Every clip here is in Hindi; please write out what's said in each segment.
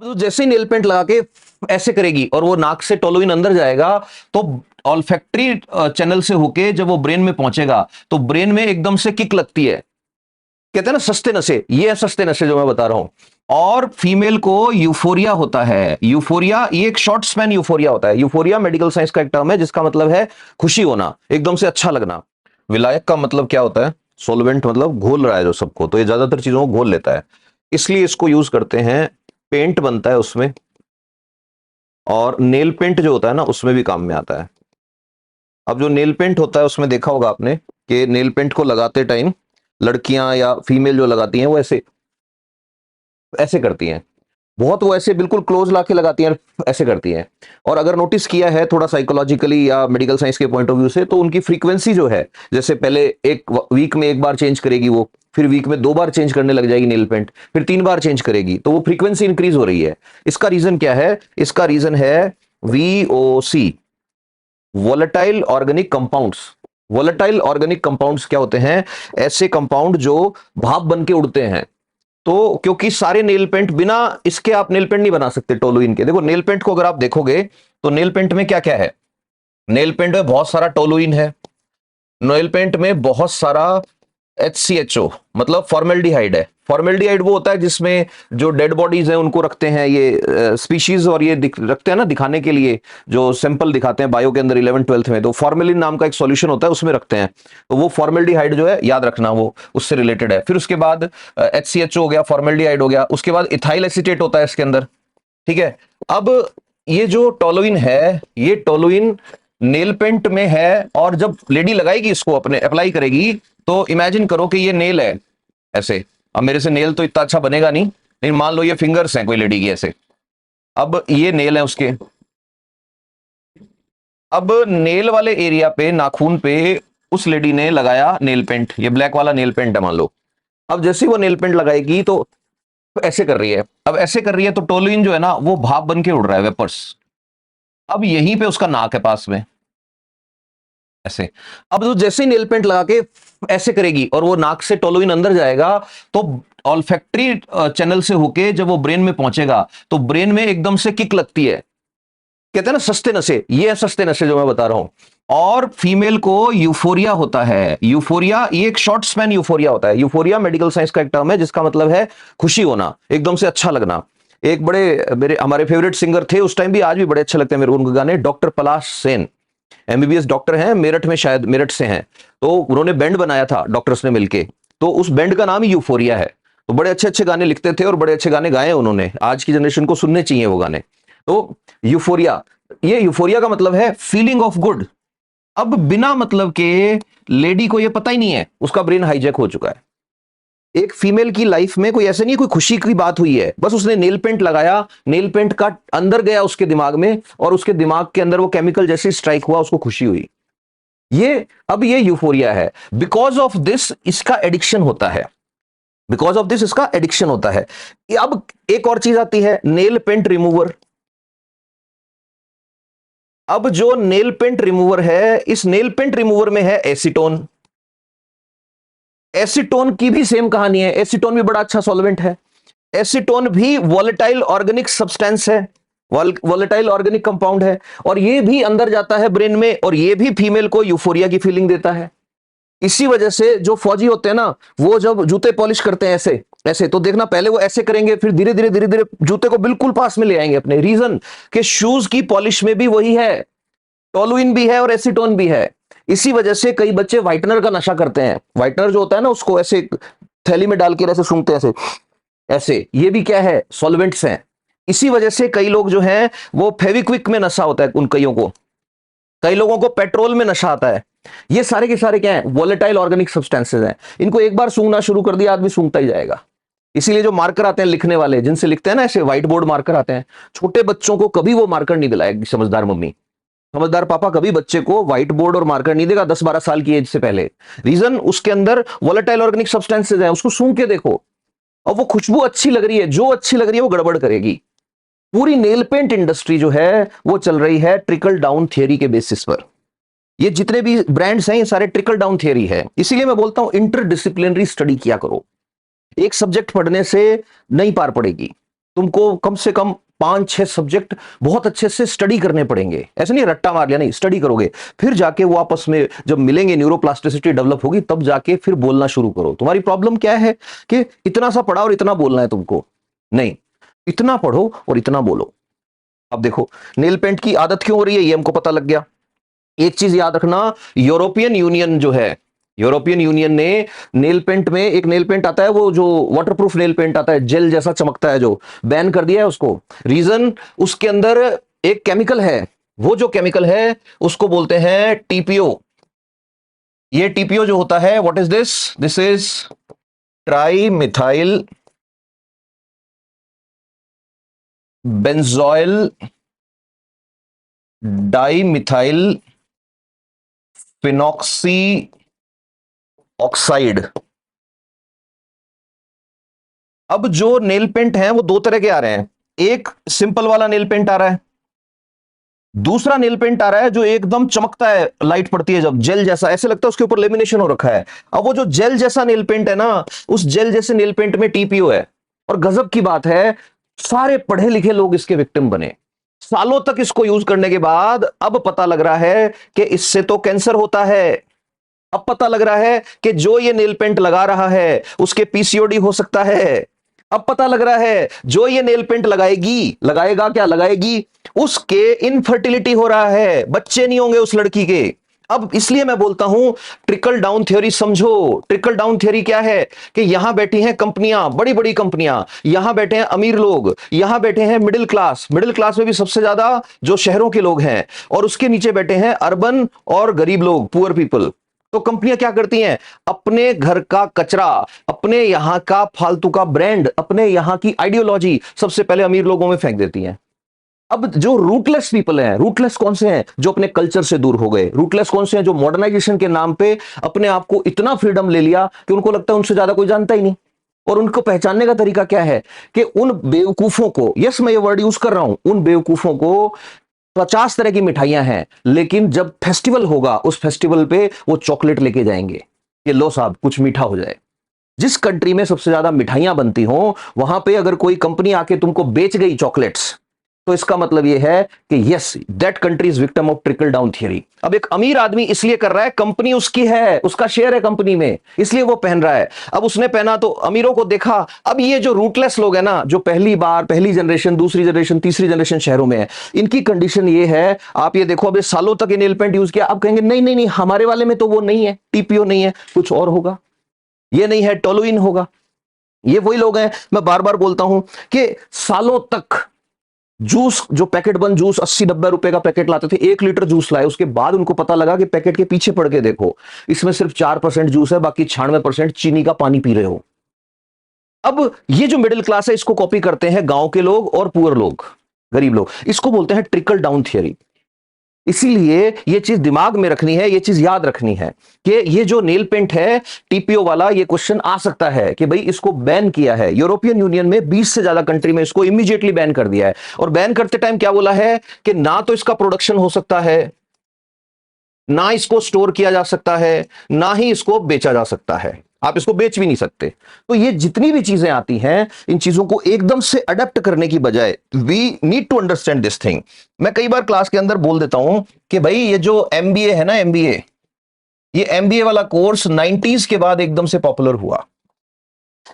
तो जैसे ही नेल पेंट लगा के ऐसे करेगी और वो नाक से टोलुइन अंदर जाएगा तो ऑल्फैक्टरी चैनल से होके जब वो ब्रेन में पहुंचेगा तो ब्रेन में एकदम से किक लगती है। कहते हैं ना सस्ते नशे, ये है सस्ते नशे जो मैं बता रहा हूं। और फीमेल को यूफोरिया होता है। यूफोरिया ये एक शॉर्ट स्पैन यूफोरिया होता है। यूफोरिया मेडिकल साइंस का एक टर्म है जिसका मतलब है खुशी होना, एकदम से अच्छा लगना। विलायक का मतलब क्या होता है? सोलवेंट, मतलब घोल रहा है जो सबको, तो ये ज्यादातर चीजों को घोल लेता है, इसलिए इसको यूज करते हैं। पेंट बनता है उसमें, और नेल पेंट जो होता है ना उसमें भी काम में आता है। अब जो नेल पेंट होता है उसमें देखा होगा आपने कि नेल पेंट को लगाते टाइम लड़कियां या फीमेल जो लगाती हैं वो ऐसे ऐसे करती हैं। बहुत वो ऐसे बिल्कुल क्लोज लाके लगाती हैं, ऐसे करती हैं। और अगर नोटिस किया है थोड़ा साइकोलॉजिकली या मेडिकल साइंस के पॉइंट ऑफ व्यू से, तो उनकी फ्रीक्वेंसी जो है, जैसे पहले एक वीक में एक बार चेंज करेगी वो, फिर वीक में 2 बार चेंज करने लग जाएगी नेल पेंट, फिर 3 बार चेंज करेगी, तो वो फ्रीक्वेंसी इंक्रीज हो रही है। इसका रीजन क्या है? इसका रीजन है VOC, volatile organic compounds. Volatile organic compounds क्या होते हैं? ऐसे कंपाउंड जो भाप बन के उड़ते हैं। तो क्योंकि सारे नेल पेंट, बिना इसके आप नेल पेंट नहीं बना सकते टोलुइन के। देखो नेल पेंट को अगर आप देखोगे तो नेल पेंट में क्या क्या है? नेल पेंट में बहुत सारा टोलुइन है, नेल पेंट में बहुत सारा HCHO मतलब फॉर्मेल्डिहाइड है। फॉर्मेल्डिहाइड वो होता है जिसमें जो डेड बॉडीज हैं उनको रखते हैं ये स्पीशीज, और ये रखते हैं ना दिखाने के लिए, जो सैंपल दिखाते हैं बायो के अंदर 11th-12th में, तो फॉर्मेलिन नाम का एक सॉल्यूशन होता है उसमें रखते हैं। तो वो फॉर्मेल्डिहाइड जो है, याद रखना, वो उससे रिलेटेड है। फिर उसके बाद HCHO हो गया, फॉर्मेल्डिहाइड हो गया, उसके बाद इथाइल एसीटेट होता है इसके अंदर। ठीक है। अब ये जो टोलुइन है, ये टोलुइन नेल पेंट में है, और जब लेडी लगाएगी इसको, अपने अप्लाई करेगी, तो इमेजिन करो कि ये नेल है ऐसे। अब मेरे से नेल तो इतना अच्छा बनेगा नहीं, लेकिन मान लो ये फिंगर्स हैं कोई लेडी की ऐसे। अब ये नेल है उसके। अब नेल वाले एरिया पे, नाखून पे, उस लेडी ने लगाया नेल पेंट, ये ब्लैक वाला नेल पेंट है मान लो। अब जैसे ही वो नेल पेंट लगाएगी तो ऐसे कर रही है। अब ऐसे कर रही है तो टोलुइन जो है ना वो भाप बन के उड़ रहा है, वेपर्स। अब यहीं पे उसका नाक है पास में, ऐसे। अब तो जैसे ही नेल पेंट लगा के ऐसे करेगी और वो नाक से टोलुइन अंदर जाएगा तो ऑल्फैक्टरी चैनल से होके जब वो ब्रेन में पहुंचेगा तो ब्रेन में एकदम से किक लगती है। कहते हैं ना सस्ते नशे, ये है सस्ते नशे जो मैं बता रहा हूं। और फीमेल को यूफोरिया होता है। यूफोरिया ये एक शॉर्ट स्पैन यूफोरिया होता है। यूफोरिया मेडिकल साइंस का एक टर्म है जिसका मतलब है खुशी होना, एकदम से अच्छा लगना। एक बड़े मेरे हमारे फेवरेट सिंगर थे उस टाइम भी, आज भी बड़े अच्छे लगते हैं मेरे को उनके गाने, डॉक्टर पलाश सेन। MBBS डॉक्टर हैं, मेरठ में, शायद मेरठ से हैं। तो उन्होंने बैंड बनाया था डॉक्टर्स ने मिलके, तो उस बैंड का नाम ही यूफोरिया है। तो बड़े अच्छे अच्छे गाने लिखते थे और बड़े अच्छे गाने गाए उन्होंने, आज की जनरेशन को सुनने चाहिए वो गाने। तो यूफोरिया, ये यूफोरिया का मतलब है फीलिंग ऑफ गुड। अब बिना मतलब के लेडी को ये पता ही नहीं है, उसका ब्रेन हाईजैक हो चुका है। एक फीमेल की लाइफ में कोई ऐसे नहीं कोई खुशी की बात हुई है, बस उसने नेल पेंट लगाया, नेल पेंट का अंदर गया उसके दिमाग में, और उसके दिमाग के अंदर वो केमिकल जैसे स्ट्राइक हुआ उसको खुशी हुई। ये अब ये यूफोरिया है। बिकॉज ऑफ दिस इसका एडिक्शन होता है। बिकॉज ऑफ दिस इसका एडिक्शन होता है। अब एक और चीज आती है, नेल पेंट रिमूवर। अब जो नेल पेंट रिमूवर है, इस नेल पेंट रिमूवर में है एसीटोन। एसीटोन की भी सेम कहानी है, एसीटोन भी बड़ा अच्छा सॉल्वेंट है। एसीटोन भी वॉलेटाइल ऑर्गेनिक सब्सटेंस है, वॉलेटाइल ऑर्गेनिक कंपाउंड है, और ये भी अंदर जाता है ब्रेन में, और ये भी फीमेल को यूफोरिया की फीलिंग देता है। इसी वजह से जो फौजी होते हैं ना, वो जब जूते पॉलिश करते हैं ऐसे ऐसे, तो देखना पहले वो ऐसे करेंगे, फिर धीरे धीरे धीरे धीरे जूते को बिल्कुल पास में ले आएंगे अपने। रीजन कि शूज की पॉलिश में भी वही है, टोलुइन भी है और एसीटोन भी है। इसी वजह से कई बच्चे व्हाइटनर का नशा करते हैं। व्हाइटनर जो होता है ना, उसको ऐसे थैली में डाल के ऐसे सूंघते हैं ऐसे ऐसे, ये भी क्या है? सॉल्वेंट्स हैं। इसी वजह से कई लोग जो हैं वो फेविक्विक में नशा होता है उन कईयों को, कई लोगों को पेट्रोल में नशा आता है। ये सारे के सारे क्या है? वोलेटाइल ऑर्गेनिक सब्सटेंसेस हैं। इनको एक बार सूंघना शुरू कर दिया आदमी सूंघता ही जाएगा। इसीलिए जो मार्कर आते हैं लिखने वाले, जिनसे लिखते हैं ना ऐसे व्हाइट बोर्ड मार्कर आते हैं, छोटे बच्चों को कभी वो मार्कर नहीं दिलाएगी समझदार मम्मी, समझदार पापा कभी बच्चे को व्हाइट बोर्ड और मार्कर नहीं देगा 10-12 साल की एज से पहले। रीजन, उसके अंदर वोलेटाइल ऑर्गेनिक सब्सटेंसेस हैं, उसको सूंघ के देखो, और वो खुशबू अच्छी लग रही है, जो अच्छी लग रही है वो गड़बड़ करेगी। पूरी नेल पेंट इंडस्ट्री जो है वो चल रही है ट्रिकल डाउन थियरी के बेसिस पर। ये जितने भी ब्रांड्स हैं ये सारे ट्रिकल डाउन थियरी है। इसीलिए मैं बोलता हूं इंटरडिसिप्लिनरी स्टडी किया करो। एक सब्जेक्ट पढ़ने से नहीं पार पड़ेगी, तुमको कम से कम 5-6 सब्जेक्ट बहुत अच्छे से स्टडी करने पड़ेंगे। ऐसे नहीं रट्टा मार लिया, नहीं, स्टडी करोगे, फिर जाके वो आपस में जब मिलेंगे, न्यूरोप्लास्टिसिटी डेवलप होगी, तब जाके फिर बोलना शुरू करो। तुम्हारी प्रॉब्लम क्या है कि इतना सा पढ़ा और इतना बोलना है तुमको, नहीं, इतना पढ़ो और इतना बोलो। अब देखो नेल पेंट की आदत क्यों हो रही है, ये हमको पता लग गया। एक चीज याद रखना, यूरोपियन यूनियन जो है, यूरोपियन यूनियन ने नेल पेंट में, एक नेल पेंट आता है वो जो वाटरप्रूफ नेल पेंट आता है, जेल जैसा चमकता है, जो बैन कर दिया है उसको। रीजन, उसके अंदर एक केमिकल है, वो जो केमिकल है उसको बोलते हैं टीपीओ। ये टीपीओ जो होता है, what is this, this is tri methyl benzoyl di methyl phenoxy oxide. अब जो नेल पेंट है वो दो तरह के आ रहे हैं, एक सिंपल वाला नेल पेंट आ रहा है, दूसरा नेल पेंट आ रहा है जो एकदम चमकता है, लाइट पड़ती है जब, जेल जैसा, ऐसे लगता है उसके ऊपर लेमिनेशन हो रखा है। अब वो जो जेल जैसा नेल पेंट है ना, उस जेल जैसे नेल पेंट में टीपीओ है। और गजब की बात है, सारे पढ़े लिखे लोग इसके विक्टिम बने। सालों तक इसको यूज करने के बाद अब पता लग रहा है कि इससे तो कैंसर होता है। अब पता लग रहा है कि जो ये नेल पेंट लगा रहा है उसके पीसीओडी हो सकता है। अब पता लग रहा है जो ये नेल पेंट लगाएगी, लगाएगा क्या, लगाएगी, उसके इनफर्टिलिटी हो रहा है, बच्चे नहीं होंगे उस लड़की के। अब इसलिए मैं बोलता हूं ट्रिकल डाउन थ्योरी समझो। ट्रिकल डाउन थ्योरी क्या है कि यहां बैठी हैं कंपनियां, बड़ी बड़ी कंपनियां, यहां बैठे हैं अमीर लोग, यहां बैठे हैं मिडिल क्लास, मिडिल क्लास में भी सबसे ज्यादा जो शहरों के लोग हैं, और उसके नीचे बैठे हैं अर्बन और गरीब लोग, पुअर पीपल। तो कंपनियां क्या करती हैं, अपने घर का कचरा, अपने यहां का फालतू का ब्रांड, अपने यहां की आइडियोलॉजी सबसे पहले अमीर लोगों में फेंक देती हैं। अब जो रूटलेस पीपल हैं, रूटलेस कौन से हैं, जो अपने कल्चर से दूर हो गए। रूटलेस कौन से हैं, जो मॉडर्नाइजेशन के नाम पे अपने आप को इतना फ्रीडम ले लिया कि उनको लगता है उनसे ज्यादा कोई जानता ही नहीं। और उनको पहचानने का तरीका क्या है कि उन बेवकूफों को, यस मैं ये वर्ड यूज कर रहा हूं, उन बेवकूफों को 50 तरह की मिठाइयां हैं, लेकिन जब फेस्टिवल होगा उस फेस्टिवल पे वो चॉकलेट लेके जाएंगे कि लो साहब कुछ मीठा हो जाए। जिस कंट्री में सबसे ज्यादा मिठाइयां बनती हो, वहां पे अगर कोई कंपनी आके तुमको बेच गई चॉकलेट्स, तो इसका मतलब यह है कि yes that country is victim of trickle down theory. अब एक अमीर आदमी इसलिए कर रहा है, कंपनी उसकी है, उसका शेयर है कंपनी में, इसलिए वो पहन रहा है। अब उसने पहना तो अमीरों को देखा। अब ये जो रूटलेस लोग हैं ना, जो पहली बार, पहली जनरेशन, दूसरी जनरेशन, तीसरी जनरेशन शहरों में है, इनकी कंडीशन ये है, आप ये देखो, अब सालों तक ये नेल पेंट यूज किया, अब कहेंगे नहीं नहीं नहीं, हमारे वाले में तो वो नहीं है, टीपीओ नहीं है, कुछ और होगा, ये नहीं है, टोलुइन होगा। ये वही लोग हैं, मैं बार बार बोलता हूं कि सालों तक जूस, जो पैकेट बंद जूस 80-90 रुपए का पैकेट लाते थे, 1 लीटर जूस लाए, उसके बाद उनको पता लगा कि पैकेट के पीछे पढ़ के देखो, इसमें सिर्फ 4% जूस है, बाकी 96% चीनी का पानी पी रहे हो। अब ये जो मिडिल क्लास है, इसको कॉपी करते हैं गांव के लोग और पुअर लोग, गरीब लोग। इसको बोलते हैं ट्रिकल डाउन थियरी। इसीलिए ये चीज दिमाग में रखनी है, ये चीज याद रखनी है कि ये जो नेल पेंट है टीपीओ वाला, ये क्वेश्चन आ सकता है कि भाई इसको बैन किया है यूरोपियन यूनियन में, 20 से ज्यादा कंट्री में इसको इमीडिएटली बैन कर दिया है। और बैन करते टाइम क्या बोला है कि ना तो इसका प्रोडक्शन हो सकता है, ना इसको स्टोर किया जा सकता है, ना ही इसको बेचा जा सकता है, आप इसको बेच भी नहीं सकते। तो ये जितनी भी चीजें आती हैं, इन चीजों को एकदम से अडेप्ट करने की बजाय we need to understand this thing. मैं कई बार क्लास के अंदर बोल देता हूं कि भाई ये जो एमबीए है ना, एमबीए, ये एमबीए वाला कोर्स 90s के बाद एकदम से पॉपुलर हुआ।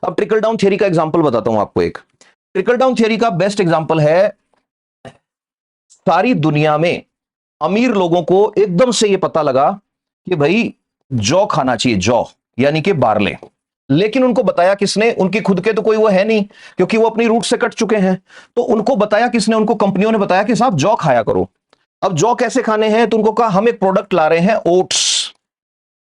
अब ट्रिकल डाउन थियरी का एग्जांपल बताता हूं आपको। एक ट्रिकल डाउन थियरी का बेस्ट एग्जांपल है, सारी दुनिया में अमीर लोगों को एकदम से ये पता लगा कि भाई जौ खाना चाहिए, जौ यानी कि बार्ले। लेकिन उनको बताया किसने, उनकी खुद के तो कोई वो है नहीं, क्योंकि वो अपनी रूट से कट चुके हैं। तो उनको बताया किसने, उनको कंपनियों ने बताया कि साहब जौ खाया करो। अब जौ कैसे खाने हैं, तो उनको कहा हम एक प्रोडक्ट ला रहे हैं, ओट्स,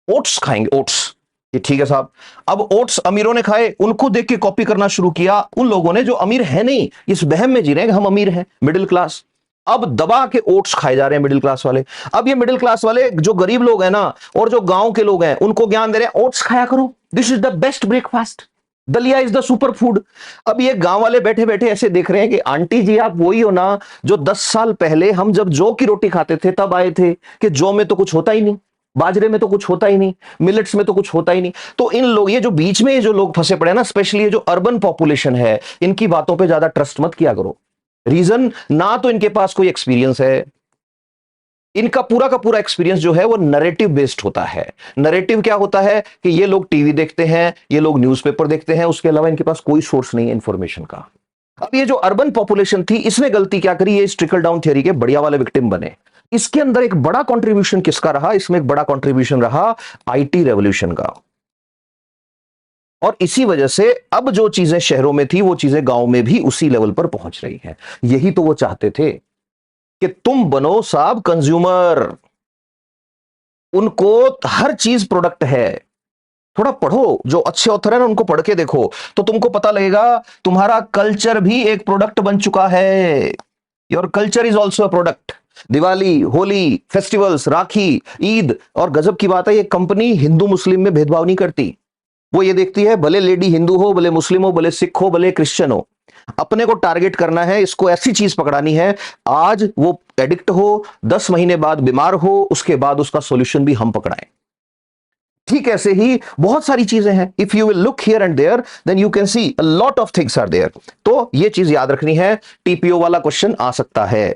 ओट्स खाएंगे, ओट्स। ये ठीक है साहब। अब ओट्स अमीरों ने खाए, उनको देख के कॉपी करना शुरू किया उन लोगों ने जो अमीर है नहीं, इस वहम में जी रहे हैं कि हम अमीर हैं, मिडिल क्लास। अब दबा के ओट्स खाए जा रहे हैं मिडिल क्लास वाले। अब ये मिडिल क्लास वाले जो गरीब लोग हैं ना, और जो गांव के लोग हैं, उनको ज्ञान दे रहे हैं ओट्स खाया करो, this is the best breakfast, दलिया इज द सुपर फूड। अब ये गांव वाले बैठे बैठे ऐसे देख रहे हैं कि आंटी जी आप वही हो ना जो 10 साल पहले हम जब जौ की रोटी खाते थे तब आए थे, कि जौ में तो कुछ होता ही नहीं। बाजरे में तो कुछ होता ही नहीं, मिलेट्स में तो कुछ होता ही नहीं। तो इन लोग, ये जो बीच में ये जो लोग फंसे पड़े हैं ना, स्पेशली ये जो अर्बन पॉपुलेशन है, इनकी बातों पे ज्यादा ट्रस्ट मत किया करो। रीजन, ना तो इनके पास कोई एक्सपीरियंस है, इनका पूरा का पूरा एक्सपीरियंस जो है वो नरेटिव बेस्ड होता है। नरेटिव क्या होता है कि ये लोग टीवी देखते हैं, ये लोग न्यूज़पेपर देखते हैं, उसके अलावा इनके पास कोई सोर्स नहीं है इंफॉर्मेशन का। अब ये जो अर्बन पॉपुलेशन थी, इसने गलती क्या करी, ये ट्रिकल डाउन थ्योरी के बढ़िया वाले विक्टिम बने। इसके अंदर एक बड़ा कंट्रीब्यूशन किसका रहा, इसमें एक बड़ा कंट्रीब्यूशन रहा आईटी रेवोल्यूशन का। और इसी वजह से अब जो चीजें शहरों में थी वो चीजें गांव में भी उसी लेवल पर पहुंच रही हैं। यही तो वो चाहते थे कि तुम बनो साहब कंज्यूमर, उनको हर चीज प्रोडक्ट है। थोड़ा पढ़ो, जो अच्छे ऑथर है ना उनको पढ़ के देखो, तो तुमको पता लगेगा तुम्हारा कल्चर भी एक प्रोडक्ट बन चुका है। Your culture is also a product. Diwali, Holi, festivals, Rakhi, Eid, और गजब की बात है, ये कंपनी हिंदू मुस्लिम में भेदभाव नहीं करती। वो ये देखती है भले लेडी हिंदू हो, भले मुस्लिम हो, भले सिख हो, भले क्रिश्चियन हो, अपने को टारगेट करना है, इसको ऐसी चीज पकड़ानी है, आज वो एडिक्ट हो, 10 महीने बाद बीमार हो, उसके बाद उसका सॉल्यूशन भी हम पकड़ाएं। ठीक ऐसे ही बहुत सारी चीजें हैं। If you will look here and there, then you can see a lot of things are there. तो ये चीज याद रखनी है, टीपीओ वाला क्वेश्चन आ सकता है।